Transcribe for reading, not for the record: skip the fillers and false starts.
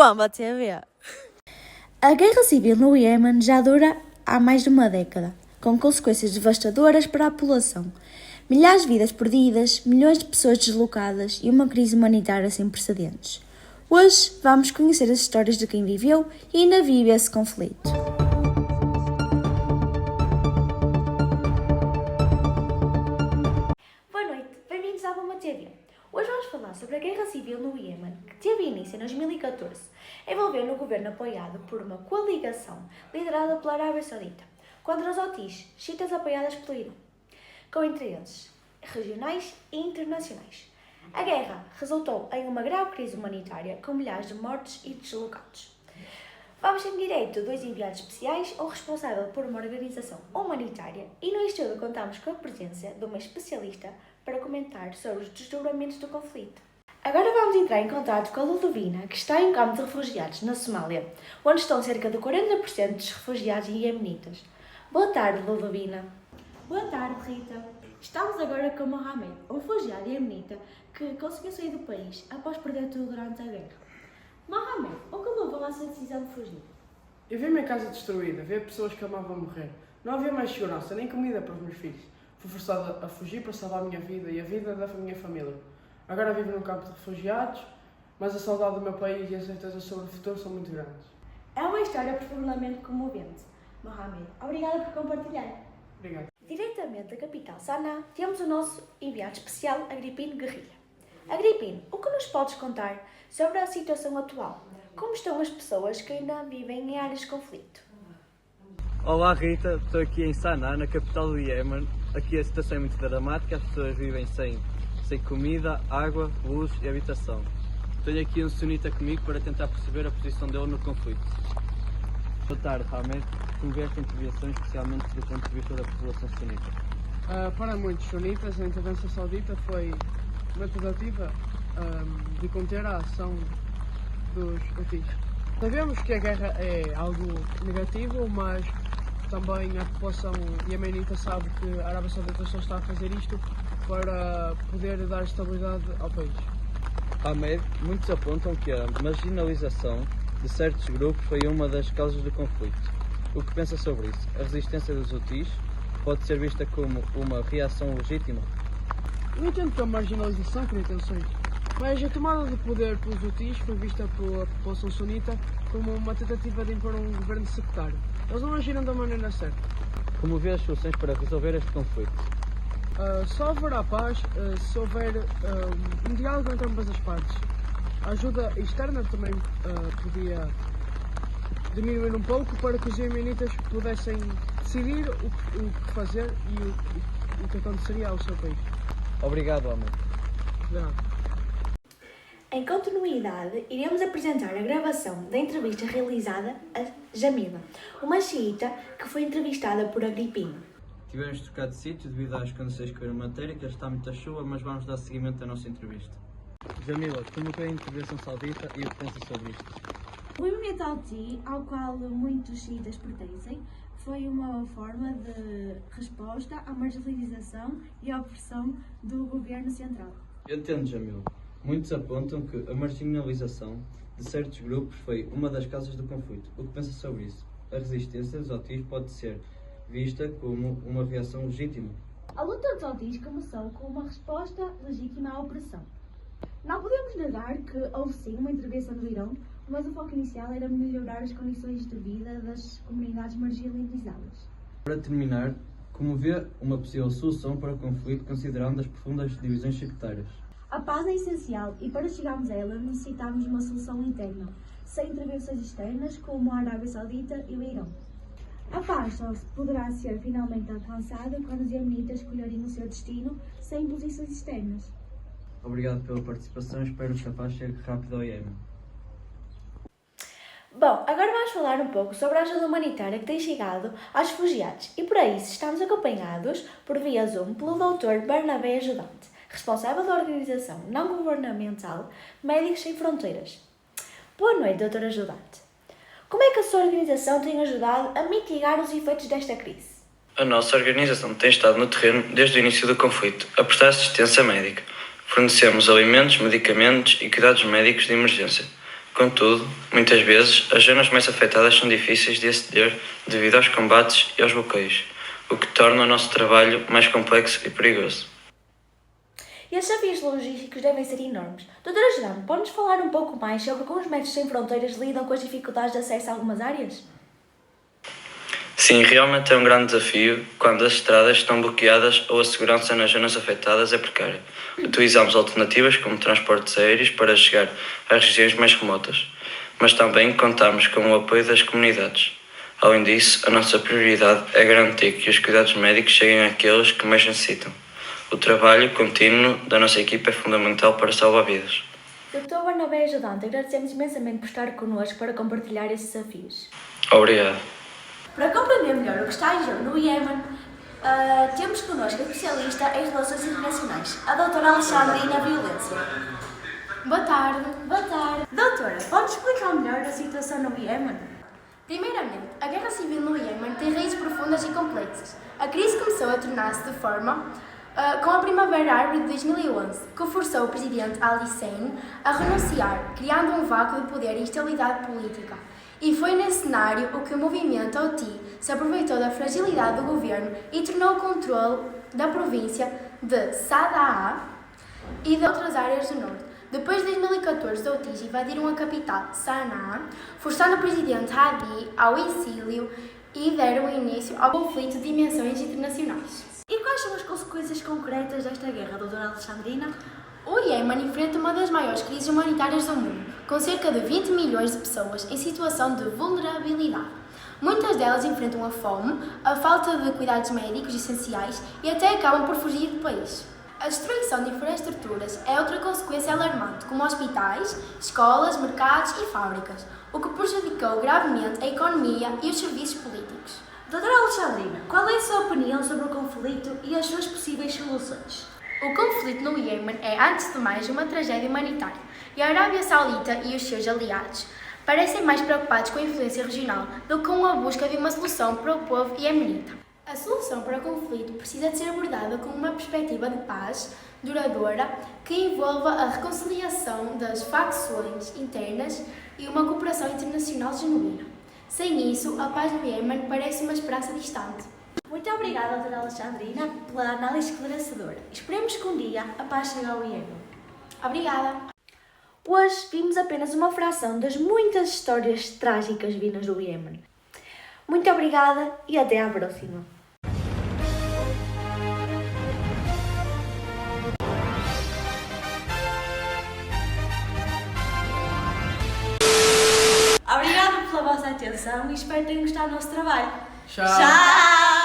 Bomba TV! A guerra civil no Iêmen já dura há mais de uma década, com consequências devastadoras para a população. Milhares de vidas perdidas, milhões de pessoas deslocadas e uma crise humanitária sem precedentes. Hoje vamos conhecer as histórias de quem viveu e ainda vive esse conflito. Boa noite, bem-vindos à Bomba TV. Hoje vamos falar sobre a guerra civil no Iêmen, que teve início em 2014, envolvendo um governo apoiado por uma coligação liderada pela Arábia Saudita, contra os Houthis, xiitas apoiadas pelo Irão, com interesses regionais e internacionais. A guerra resultou em uma grave crise humanitária, com milhares de mortos e deslocados. Vamos em direito dois enviados especiais, um responsável por uma organização humanitária, e no estudo contamos com a presença de uma especialista para comentar sobre os desdobramentos do conflito. Agora vamos entrar em contato com a Ludovina, que está em um campo de refugiados na Somália, onde estão cerca de 40% dos refugiados iemenitas. Boa tarde, Ludovina. Boa tarde, Rita. Estamos agora com Mohamed, um refugiado iemenita que conseguiu sair do país após perder tudo durante a guerra. Mohamed, o que levou a essa decisão de fugir? Eu vi a minha casa destruída, vi pessoas que amavam morrer. Não havia mais segurança, nem comida para os meus filhos. Fui forçada a fugir para salvar a minha vida e a vida da minha família. Agora vivo num campo de refugiados, mas a saudade do meu país e a certeza sobre o futuro são muito grandes. É uma história profundamente comovente. Mohamed, obrigada por compartilhar. Obrigado. Diretamente da capital Sanaa, temos o nosso enviado especial, Agripino Guerrilha. Agripino, o que nos podes contar sobre a situação atual? Como estão as pessoas que ainda vivem em áreas de conflito? Olá Rita, estou aqui em Sanaa, na capital do Iêmen. Aqui a situação é muito dramática, as pessoas vivem sem comida, água, luz e habitação. Tenho aqui um sunita comigo para tentar perceber a posição dele no conflito. Boa tarde, Hamed. Como vê esta intervenção, especialmente do ponto de vista da população sunita? Para muitos sunitas, a intervenção saudita foi uma tentativa de conter a ação dos Houthis. Sabemos que a guerra é algo negativo, mas também a população iemenita sabe que a Arábia Saudita só está a fazer isto para poder dar estabilidade ao país. Hamed, muitos apontam que a marginalização de certos grupos foi uma das causas do conflito. O que pensa sobre isso? A resistência dos Houthis pode ser vista como uma reação legítima? Eu entendo que a marginalização tem intenções, mas a tomada de poder pelos Houthis foi vista pela população sunita como uma tentativa de impor um governo sectário. Eles não agiram da maneira certa. Como vê as soluções para resolver este conflito? Só haverá paz se houver um diálogo entre ambas as partes. A ajuda externa também podia diminuir um pouco para que os iemenitas pudessem decidir o que fazer e o que aconteceria ao seu país. Obrigado, Hamed. De nada. Em continuidade, iremos apresentar a gravação da entrevista realizada a Jamila, uma xiita que foi entrevistada por Agripino. Tivemos de trocar de sítio devido às condições climatéricas, está muita chuva, mas vamos dar seguimento à nossa entrevista. Jamila, como vê a intervenção saudita e o que pensa sobre isto? O movimento Houthi, ao qual muitos xiitas pertencem, foi uma forma de resposta à marginalização e à opressão do governo central. Eu entendo, Jamila. Muitos apontam que a marginalização de certos grupos foi uma das causas do conflito. O que pensa sobre isso? A resistência dos Houthis pode ser vista como uma reação legítima? A luta dos Houthis começou com uma resposta legítima à opressão. Não podemos negar que houve sim uma intervenção do Irão, mas o foco inicial era melhorar as condições de vida das comunidades marginalizadas. Para terminar, como vê uma possível solução para o conflito considerando as profundas divisões sectárias? A paz é essencial e para chegarmos a ela necessitamos de uma solução interna, sem intervenções externas como a Arábia Saudita e o Irão. A paz só poderá ser finalmente alcançada quando os iemenitas escolherem o seu destino sem imposições externas. Obrigado pela participação, espero que a paz chegue rápido ao Iêmen. Bom, agora vamos falar um pouco sobre a ajuda humanitária que tem chegado aos refugiados e para isso estamos acompanhados por via Zoom pelo Dr. Bernabé Ajudante, responsável da organização não-governamental Médicos Sem Fronteiras. Boa noite, Dr. Ajudante. Como é que a sua organização tem ajudado a mitigar os efeitos desta crise? A nossa organização tem estado no terreno desde o início do conflito, a prestar assistência médica. Fornecemos alimentos, medicamentos e cuidados médicos de emergência. Contudo, muitas vezes, as zonas mais afetadas são difíceis de aceder devido aos combates e aos bloqueios, o que torna o nosso trabalho mais complexo e perigoso. E os desafios logísticos devem ser enormes. Doutora Gerando, pode-nos falar um pouco mais sobre como os Médicos Sem Fronteiras lidam com as dificuldades de acesso a algumas áreas? Sim, realmente é um grande desafio quando as estradas estão bloqueadas ou a segurança nas zonas afetadas é precária. Utilizamos alternativas como transportes aéreos para chegar às regiões mais remotas, mas também contamos com o apoio das comunidades. Além disso, a nossa prioridade é garantir que os cuidados médicos cheguem àqueles que mais necessitam. O trabalho contínuo da nossa equipa é fundamental para salvar vidas. Dr. Barnabé Ajudante, agradecemos imensamente por estar connosco para compartilhar esses desafios. Obrigado. Para compreender melhor o que está em jogo no Iémen, temos connosco a especialista em relações internacionais, a doutora Alexandrina Violência. Boa tarde. Boa tarde. Doutora, pode explicar melhor a situação no Iémen? Primeiramente, a guerra civil no Iémen tem raízes profundas e complexas. A crise começou a tornar-se de forma com a Primavera Árabe de 2011, que forçou o presidente Ali Sain a renunciar, criando um vácuo de poder e instabilidade política. E foi nesse cenário o que o movimento Houthi se aproveitou da fragilidade do governo e tornou o controle da província de Sanaa e de outras áreas do norte. Depois de 2014, os Houthis invadiram a capital, Sanaa, forçando o presidente Hadi ao exílio e deram início ao conflito de dimensões internacionais. E quais são as consequências concretas desta guerra, doutora Alexandrina? O Iémen enfrenta uma das maiores crises humanitárias do mundo, com cerca de 20 milhões de pessoas em situação de vulnerabilidade. Muitas delas enfrentam a fome, a falta de cuidados médicos essenciais e até acabam por fugir do país. A destruição de infraestruturas é outra consequência alarmante, como hospitais, escolas, mercados e fábricas, o que prejudicou gravemente a economia e os serviços políticos. Doutora Alexandrina, qual é a sua opinião sobre o conflito e as suas possíveis soluções? O conflito no Iémen é, antes de mais, uma tragédia humanitária, e a Arábia Saudita e os seus aliados parecem mais preocupados com a influência regional do que com a busca de uma solução para o povo iemenita. A solução para o conflito precisa de ser abordada com uma perspectiva de paz duradoura que envolva a reconciliação das facções internas e uma cooperação internacional genuína. Sem isso, a paz no Iémen parece uma esperança distante. Muito obrigada, doutora Alexandrina, pela análise esclarecedora. Esperemos que um dia a paz chegue ao Iémen. Obrigada! Hoje vimos apenas uma fração das muitas histórias trágicas vindas do Iémen. Muito obrigada e até à próxima. Obrigada pela vossa atenção e espero que tenham gostado do nosso trabalho. Tchau! Tchau!